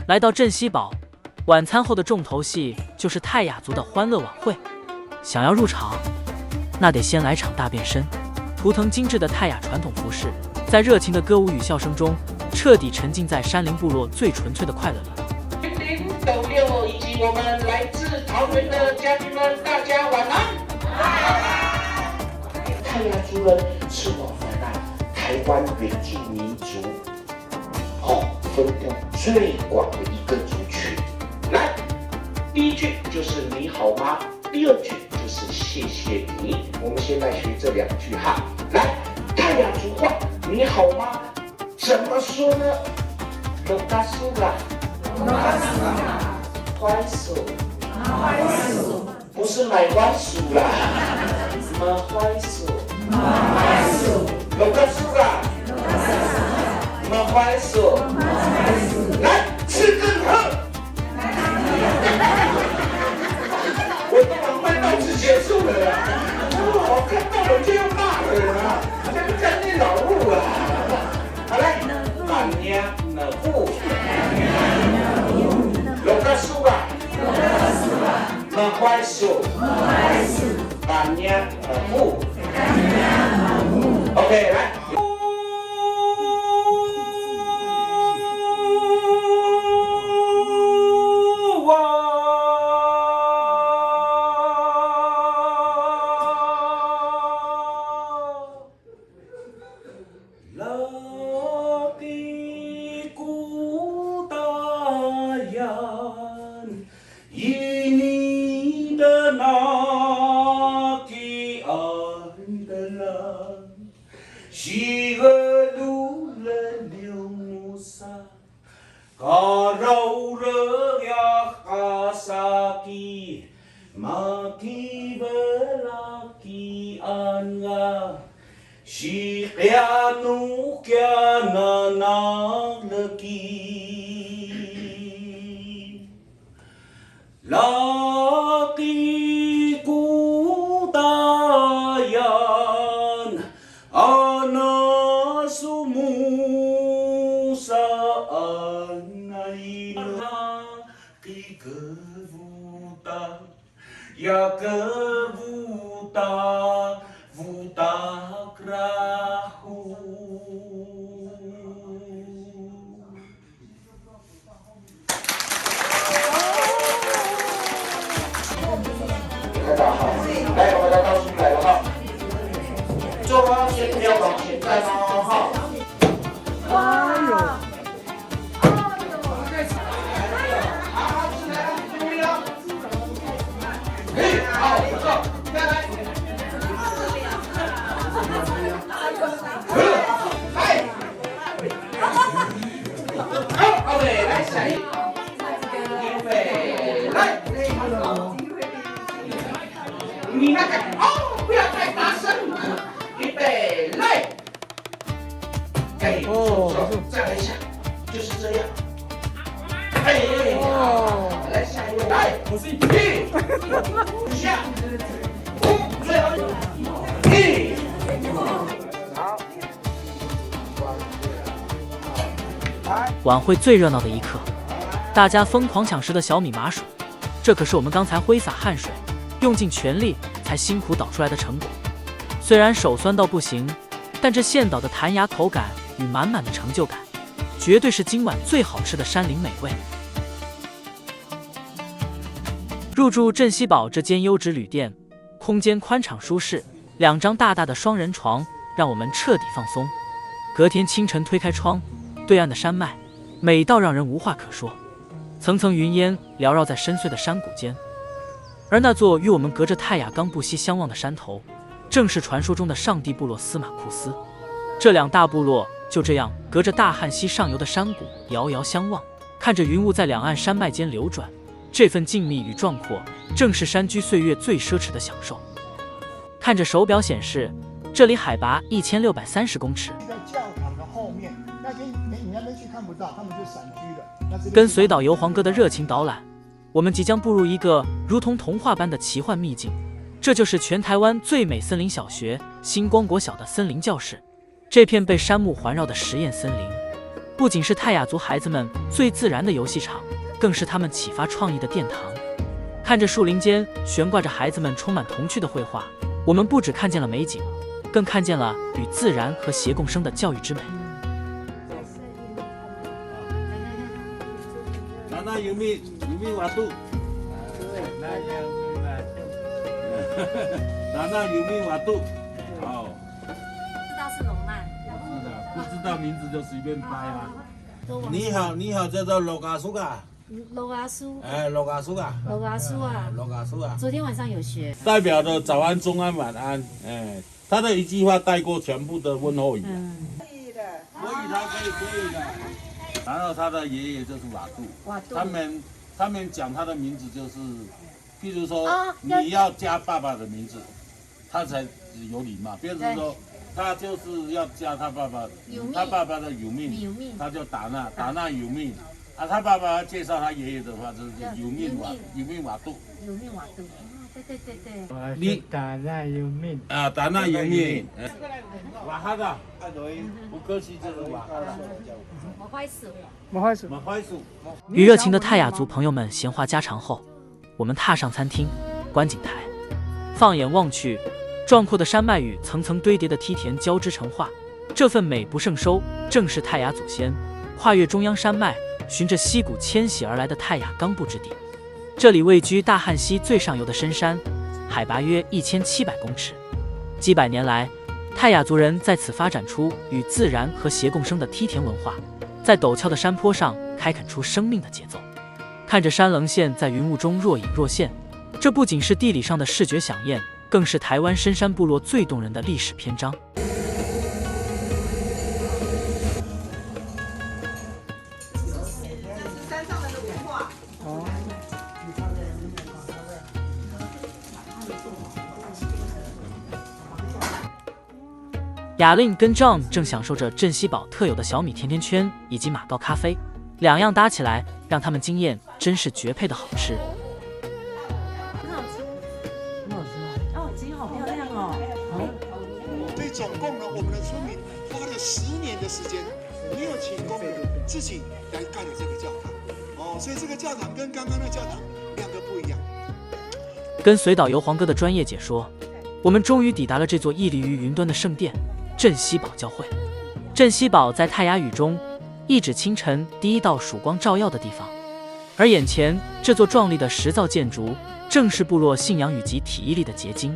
来到镇西堡，晚餐后的重头戏就是泰雅族的欢乐晚会。想要入场，那得先来场大变身。图腾精致的泰雅传统服饰，在热情的歌舞与笑声中，彻底沉浸在山林部落最纯粹的快乐里。0096以及我们来自桃园的家人们，大家晚安。泰雅族人是我们台湾原住民族分布最广的一个族群。来，第一句就是你好吗？第二句就是谢谢你。我们先来学这2句哈。来，泰雅族话你好吗？怎么说呢？罗嘎苏啦，番薯，不是买番薯啦，买番薯，罗嘎苏啦，买番薯，来吃更喝。我的晚会到此结束了啦，我看到我就要骂人了，这个真的老路啊。好来，慢点呢不，罗嘎苏啦，买番薯，慢点呢不 ，OK 来。来，我们来倒出来了哈，做好先不要往前站哦哈。你那个不要太大声，预备来，再来一下，就是这样，来下一位，来，1下，5，最后1，好，晚会最热闹的一刻，大家疯狂抢食的小米麻薯，这可是我们刚才挥洒汗水，用尽全力才辛苦捣出来的成果。虽然手酸到不行，但这现捣的弹牙口感与满满的成就感，绝对是今晚最好吃的山林美味。入住镇西堡这间优质旅店，空间宽敞舒适，2张大大的双人床让我们彻底放松。隔天清晨推开窗，对岸的山脉美到让人无话可说，层层云烟缭绕在深邃的山谷间。而那座与我们隔着泰雅冈不息相望的山头，正是传说中的上帝部落司马库斯。这2大部落就这样隔着大汉溪上游的山谷遥遥相望，看着云雾在两岸山脉间流转，这份静谧与壮阔，正是山居岁月最奢侈的享受。看着手表显示，这里海拔1630公尺。在教堂的后面，那边你那边去看不到，他们就散居了。跟随导游黄哥的热情导览，我们即将步入一个如同童话般的奇幻秘境。这就是全台湾最美森林小学星光国小的森林教室。这片被山木环绕的实验森林，不仅是泰雅族孩子们最自然的游戏场，更是他们启发创意的殿堂。看着树林间悬挂着孩子们充满童趣的绘画，我们不只看见了美景，更看见了与自然和谐共生的教育之美。那有没有瓦度？那有没有瓦度？好，知道是龙曼，是的，不知道名字就随便掰啦。你好，叫做罗嘎苏嘎。罗阿苏，罗嘎苏嘎。罗阿苏啊，罗嘎苏啊。昨天晚上有学。代表着早安、中安、晚安，他的一句话带过全部的问候语。可以的，可以的。然后他的爷爷就是瓦杜，他们讲他的名字就是，譬如说你要加爸爸的名字，他才有礼貌。比如说他就是要加他爸爸，他爸爸的有命，他就达那有命。啊，他爸爸介绍他爷爷的话就是有命瓦杜。有命瓦杜，对。你打那有命啊，达那有命。瓦哈达，不客气，就是瓦哈达。马槐树。与热情的泰雅族朋友们闲话家常后，我们踏上餐厅观景台。放眼望去，壮阔的山脉与层层堆叠的梯田交织成画，这份美不胜收，正是泰雅祖先跨越中央山脉，循着溪谷迁徙而来的泰雅冈部之地。这里位居大汉溪最上游的深山，海拔约1700公尺。几百年来，泰雅族人在此发展出与自然和谐共生的梯田文化，在陡峭的山坡上开垦出生命的节奏。看着山棱线在云雾中若隐若现，这不仅是地理上的视觉飨宴，更是台湾深山部落最动人的历史篇章。雅令跟 John 正享受着镇西堡特有的小米甜甜圈以及马告咖啡，两样搭起来让他们惊艳，真是绝配的好吃。很好吃，哦，景好漂亮哦。所以总共呢，我们的村民花了10年的时间，没有请工人自己来盖了这个教堂。哦，所以这个教堂跟刚刚的教堂两个不一样。跟随导游黄哥的专业解说，我们终于抵达了这座屹立于云端的圣殿——镇西堡教会。镇西堡在泰雅语中意指清晨第一道曙光照耀的地方，而眼前这座壮丽的石造建筑，正是部落信仰与集体毅力的结晶。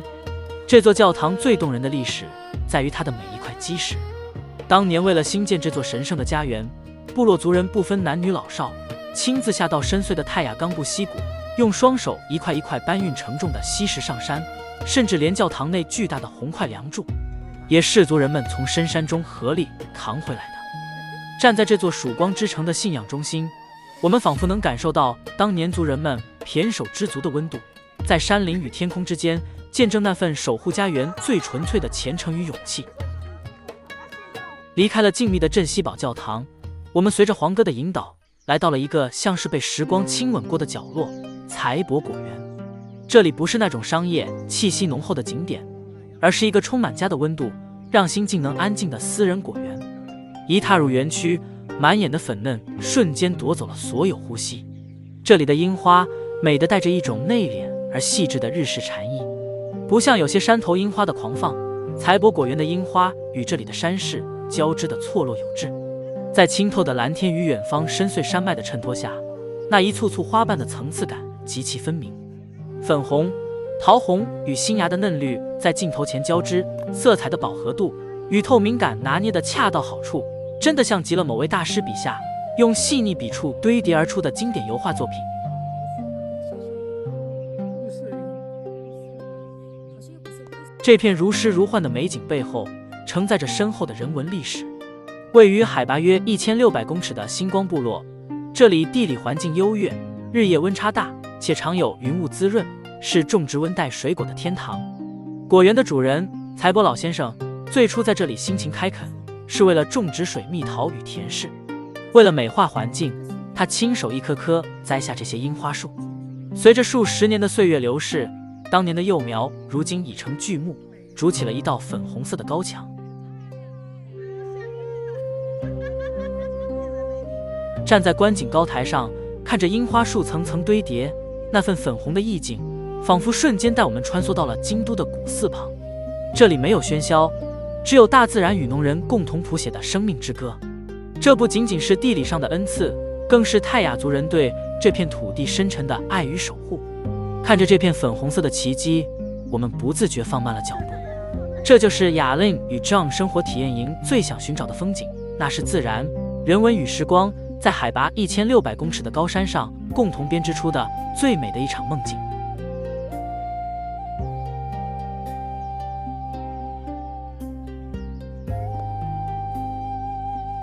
这座教堂最动人的历史，在于它的每一块基石。当年为了兴建这座神圣的家园，部落族人不分男女老少，亲自下到深邃的泰雅冈部溪谷，用双手一块一块搬运沉重的溪石上山，甚至连教堂内巨大的红块梁柱，也是族人们从深山中合力扛回来的。站在这座曙光之城的信仰中心，我们仿佛能感受到当年族人们胼手知足的温度，在山林与天空之间见证那份守护家园最纯粹的虔诚与勇气。离开了静谧的镇西堡教堂，我们随着黄哥的引导，来到了一个像是被时光亲吻过的角落——财帛果园。这里不是那种商业气息浓厚的景点，而是一个充满家的温度，让心竟能安静的私人果园。一踏入园区，满眼的粉嫩瞬间夺走了所有呼吸。这里的樱花美得带着一种内敛而细致的日式禅意，不像有些山头樱花的狂放，财帛果园的樱花与这里的山势交织的错落有致。在清透的蓝天与远方深邃山脉的衬托下，那一簇簇花瓣的层次感极其分明。粉红、桃红与新芽的嫩绿在镜头前交织，色彩的饱和度与透明感拿捏得恰到好处，真的像极了某位大师笔下用细腻笔触堆叠而出的经典油画作品。这片如诗如幻的美景背后，承载着深厚的人文历史。位于海拔约1600公尺的星光部落，这里地理环境优越，日夜温差大，且常有云雾滋润，是种植温带水果的天堂。果园的主人财帛老先生最初在这里辛勤开垦，是为了种植水蜜桃与甜柿。为了美化环境，他亲手一棵棵栽下这些樱花树。随着数十年的岁月流逝，当年的幼苗如今已成巨木，筑起了一道粉红色的高墙。站在观景高台上，看着樱花树层层堆叠，那份粉红的意境，仿佛瞬间带我们穿梭到了京都的古寺旁。这里没有喧嚣，只有大自然与农人共同谱写的生命之歌。这不仅仅是地理上的恩赐，更是泰雅族人对这片土地深沉的爱与守护。看着这片粉红色的奇迹，我们不自觉放慢了脚步。这就是雅令与 John 生活体验营最想寻找的风景，那是自然、人文与时光在海拔1600公尺的高山上共同编织出的最美的一场梦境。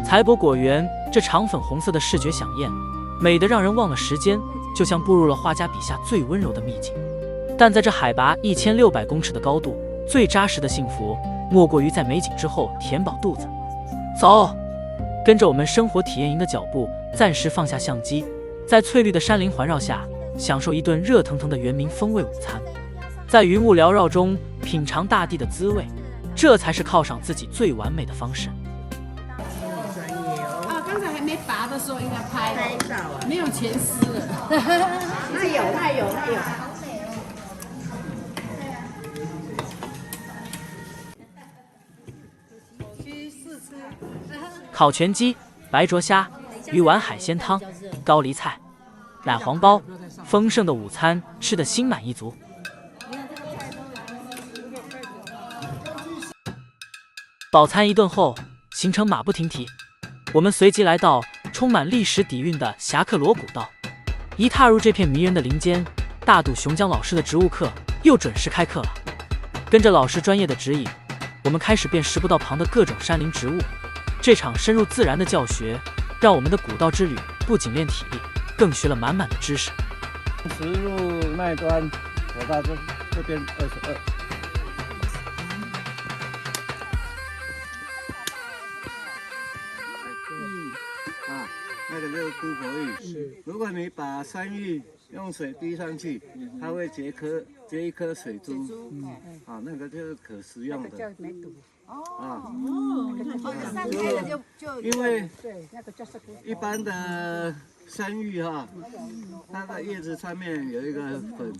财帛果园这长粉红色的视觉飨宴，美得让人忘了时间，就像步入了画家笔下最温柔的秘境。但在这海拔1600公尺的高度，最扎实的幸福，莫过于在美景之后填饱肚子。走，跟着我们生活体验营的脚步，暂时放下相机，在翠绿的山林环绕下，享受一顿热腾腾的原民风味午餐。在云雾缭绕中品尝大地的滋味，这才是犒赏自己最完美的方式。刚才还没拔的时候应该拍照啊，没有前丝了。那有。烤全鸡、白灼虾、鱼丸海鲜汤、高丽菜、奶黄包，丰盛的午餐吃得心满意足。饱餐一顿后，行程马不停蹄，我们随即来到充满历史底蕴的侠客罗古道。一踏入这片迷人的林间，大肚熊江老师的植物课又准时开课了。跟着老师专业的指引，我们开始辨识步道旁的各种山林植物。这场深入自然的教学，让我们的古道之旅不仅练体力，更学了满满的知识。实入那一端，我到这边22。那个就是姑婆芋。如果你把山芋用水滴上去，它会结一颗水珠。那个就是可食用的。散开的就因为一般的山芋它的叶子上面有一个粉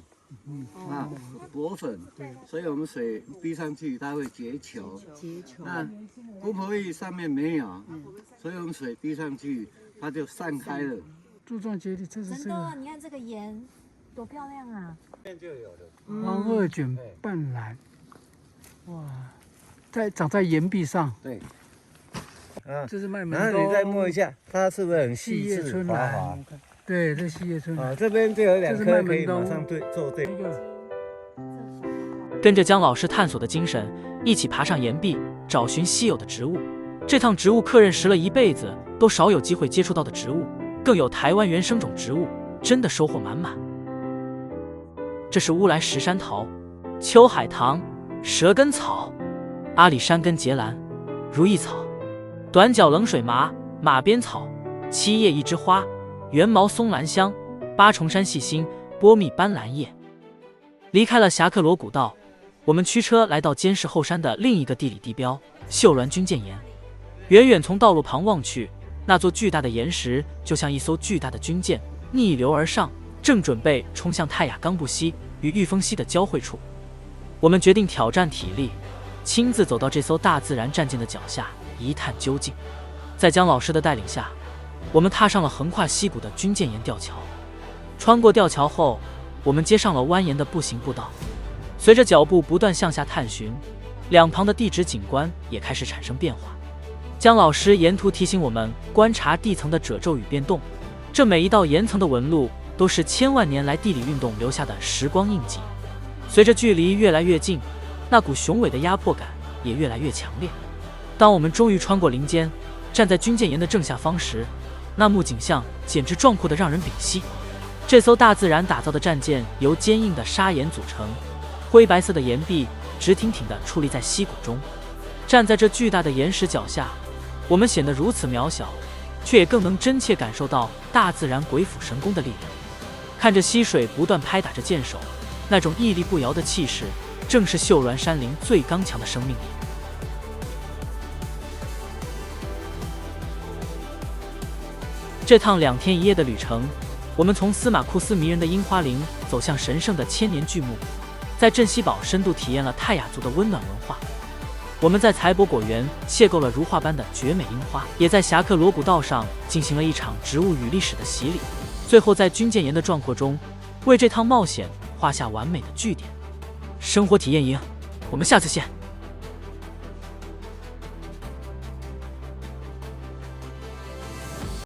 薄粉，所以我们水滴上去它会结球。那姑婆芋上面没有，所以我们水滴上去它就散开了。柱状节理，这是这个。你看这个盐多漂亮啊！就有的。黄二卷半蓝，哇，长在岩壁上。对。这是麦门然后你再摸一下，它是不是很细致、春滑滑？对，这细叶春兰。这边就有2颗可以马上做对。跟着姜老师探索的精神，一起爬上岩壁，找寻稀有的植物。这趟植物课认识了一辈子都少有机会接触到的植物，更有台湾原生种植物，真的收获满满。这是乌来石山桃、秋海棠、蛇根草、阿里山根节兰、如意草、短角冷水麻、马鞭草、七叶一枝花、圆毛松兰香、八重山细心、波密斑斓叶。离开了侠客罗古道，我们驱车来到监视后山的另一个地理地标秀峦军舰岩。远远从道路旁望去，那座巨大的岩石就像一艘巨大的军舰，逆流而上，正准备冲向泰雅冈布溪与玉峰溪的交汇处。我们决定挑战体力，亲自走到这艘大自然战舰的脚下，一探究竟。在姜老师的带领下，我们踏上了横跨溪谷的军舰岩吊桥。穿过吊桥后，我们接上了蜿蜒的步行步道。随着脚步不断向下探寻，两旁的地质景观也开始产生变化。姜老师沿途提醒我们观察地层的褶皱与变动，这每一道岩层的纹路都是千万年来地理运动留下的时光印记。随着距离越来越近，那股雄伟的压迫感也越来越强烈。当我们终于穿过林间，站在军舰岩的正下方时，那幕景象简直壮阔得让人屏息。这艘大自然打造的战舰由坚硬的砂岩组成，灰白色的岩壁直挺挺地矗立在溪谷中。站在这巨大的岩石脚下，我们显得如此渺小，却也更能真切感受到大自然鬼斧神工的力量。看着溪水不断拍打着舰首，那种屹立不摇的气势，正是秀峦山林最刚强的生命力。这趟2天1夜的旅程，我们从司马库斯迷人的樱花林走向神圣的千年巨木，在镇西堡深度体验了泰雅族的温暖文化。我们在财帛果园邂逅了如画般的绝美樱花，也在侠客罗古道上进行了一场植物与历史的洗礼。最后在军舰岩的壮阔中，为这趟冒险画下完美的句点。生活体验营，我们下次见。